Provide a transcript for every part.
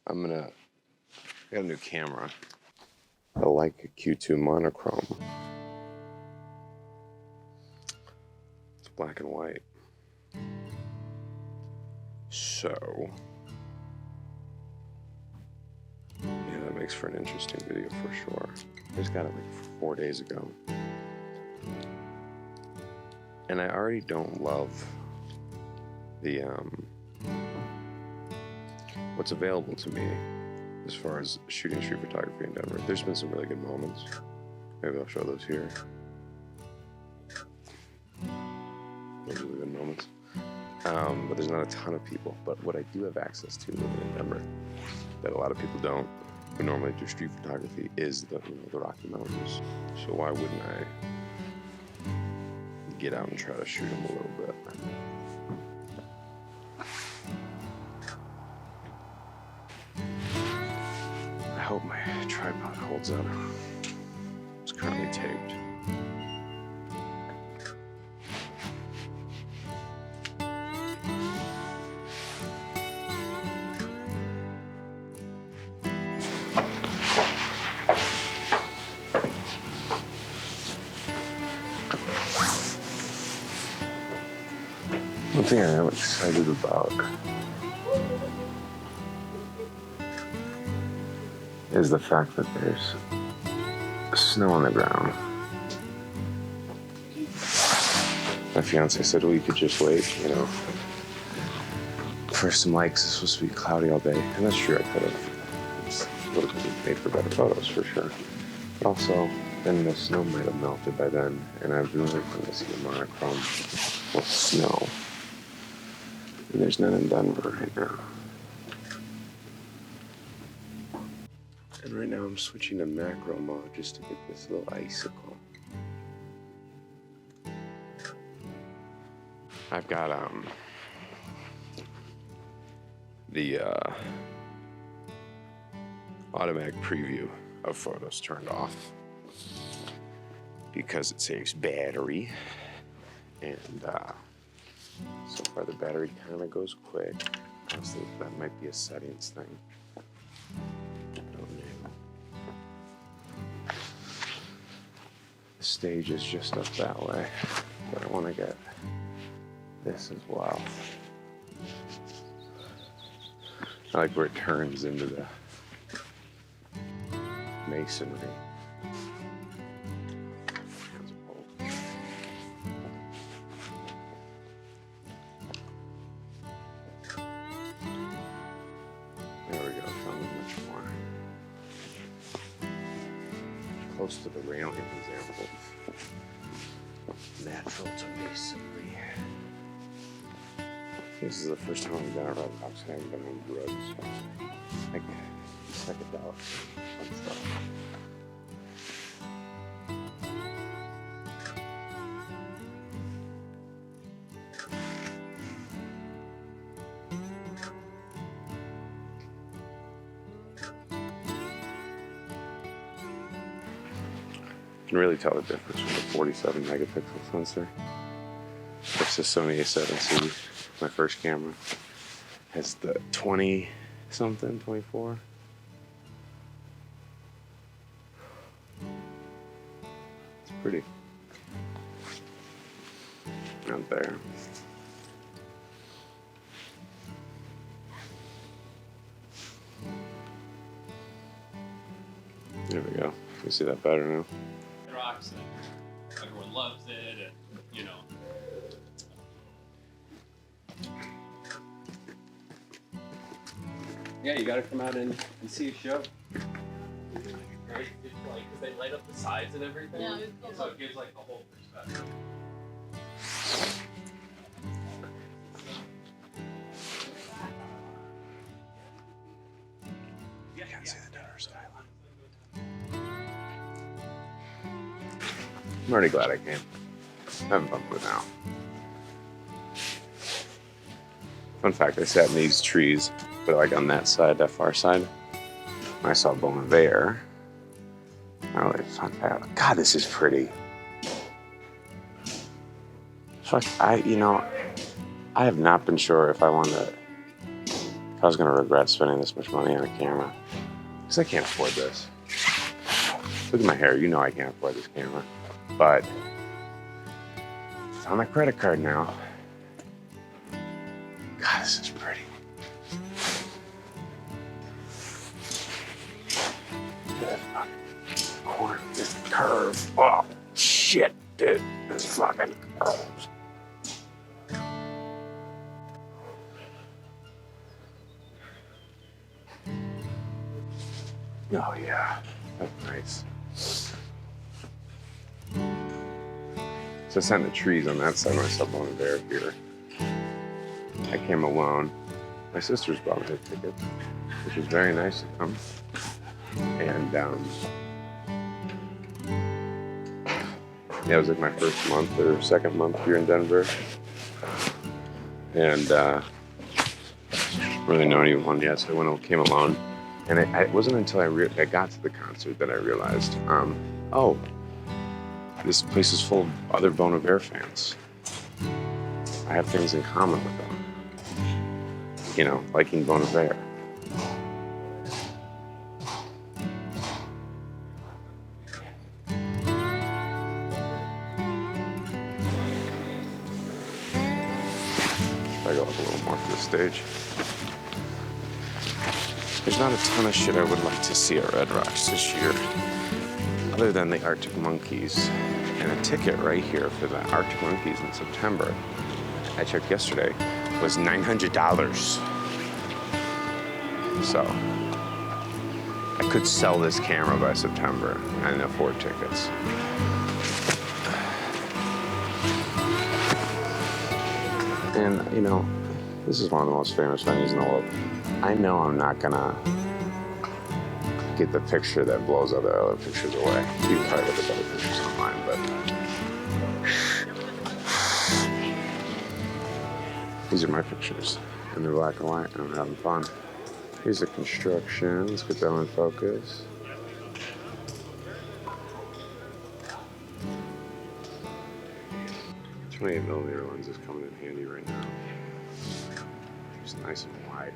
I got a new camera, the Leica Q2 Monochrom. It's black and white. So, yeah, that makes for an interesting video for sure. I just got it like 4 days ago. And I already don't love the, what's available to me as far as shooting street photography in Denver. There's been some really good moments. Maybe I'll show those here. Those are really good moments. But there's not a ton of people. But what I do have access to living in Denver that a lot of people don't, who normally do street photography, is the Rocky Mountains. So why wouldn't I get out and try to shoot them a little bit? I hope my tripod holds up. It's currently taped. One thing I am excited about is the fact that there's snow on the ground. My fiance said, well, you could just wait, you know, for some likes. It's supposed to be cloudy all day. And that's true, I could have. It would have made for better photos, for sure. But also, then the snow might have melted by then, and I've been really fun to see a monochrome with snow. And there's none in Denver right now. And right now I'm switching to macro mode just to get this little icicle. I've got the automatic preview of photos turned off because it saves battery, and so far the battery kind of goes quick. I was thinking that might be a settings thing. I don't know. The stage is just up that way, but I want to get this as well. I like where it turns into the masonry. There we go, found it much more close to the railing example. Natural to masonry. This is the first time I've been around rocks. I haven't been on drugs. Like psychedelics and stuff. You can really tell the difference from the 47 megapixel sensor versus Sony A7C. My first camera has the 20 something, 24. It's pretty. Out there. There we go. You see that better now? Rocks and everyone loves it, and you know. Yeah, you gotta come out and see a show. Right? It's like, because they light up the sides and everything. Yeah, so it gives like the whole perspective. You can't see the Denver skyline. I'm already glad I came. I'm having fun with it now. Fun fact, I sat in these trees, but like on that side, that far side, I saw Bon Iver. I was like, fuck that. God, this is pretty. Fuck, I have not been sure if I want to I was gonna regret spending this much money on a camera. Because I can't afford this. Look at my hair, you know I can't afford this camera. But it's on my credit card now. God, this is pretty. That fucking corner, this curve. Oh, shit, dude. This fucking curve. Oh, yeah. That's nice. So I sent the trees on that side, my sub-one there here. I came alone. My sisters bought me a ticket, which was very nice of them. And yeah, it was like my first month or second month here in Denver. And really know anyone yet, so I came alone. And it wasn't until I got to the concert that I realized, oh, this place is full of other Bon Iver fans. I have things in common with them. You know, liking Bon Iver. If I go up a little more to the stage. There's not a ton of shit I would like to see at Red Rocks this year, other than the Arctic Monkeys. And a ticket right here for the Arctic Monkeys in September, I checked yesterday, was $900. So, I could sell this camera by September and afford tickets. And, you know, this is one of the most famous venues in the world. I know I'm not gonna get the picture that blows other pictures away. You can probably look at other pictures online, but these are my pictures, and they're black and white, and I'm having fun. Here's the construction. Let's get that in focus. .28mm lens is coming in handy right now. It's nice and wide.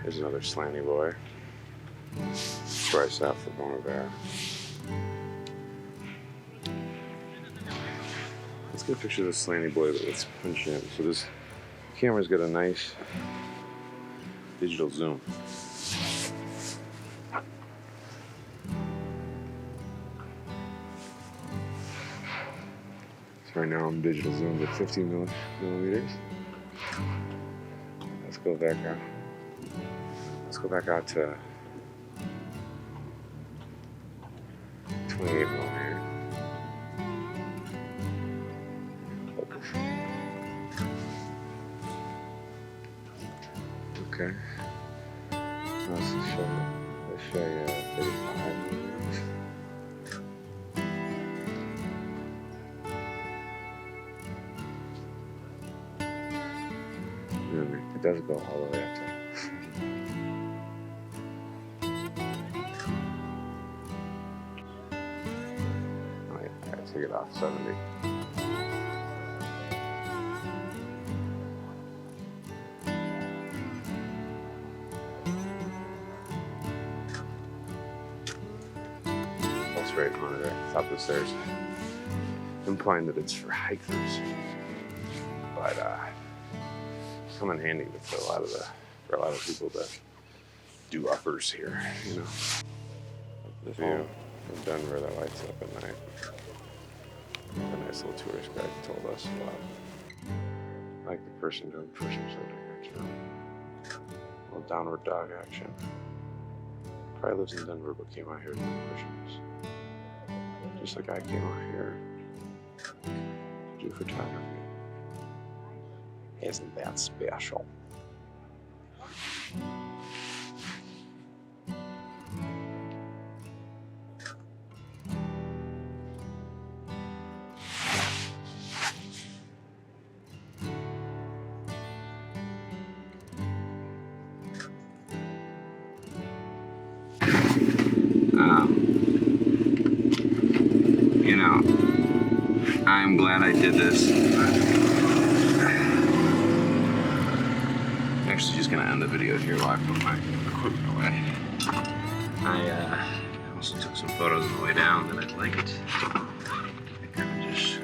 Here's another slanty boy. Price out for Bon Iver. Let's get a picture of this slanty boy, but let's punch in. So this camera's got a nice digital zoom. So right now I'm digital zoomed at 50 millimeters. Let's go back out. Let's go back out to 28mm. Focus. Okay. Let's show you 35mm. It does go all the way up to. I take it off 70. Pulse rate monitor, top of the stairs. Implying that it's for hikers, but come in handy for a lot of people that do uppers here, you know. The view from Denver that lights up at night. A nice little tourist guide told us about. I like the person doing push-ups over here too. A little downward dog action. Probably lives in Denver but came out here to do push-ups. Just like I came out here to do photography. Isn't that special? You know, I'm glad I did this. actually just gonna end the video here while I put my equipment away. I also took some photos on the way down that I liked. I kind of just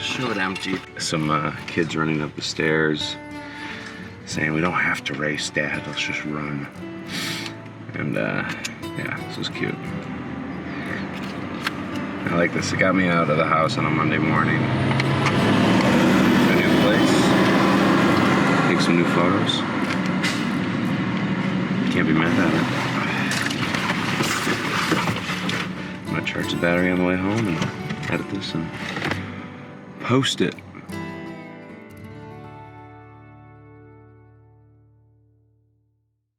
show it empty. Some kids running up the stairs saying we don't have to race, Dad, let's just run. And yeah, this was cute. I like this. It got me out of the house on a Monday morning. A new place. Take some new photos. Can't be mad at it. I'm gonna charge the battery on the way home and edit this and post it.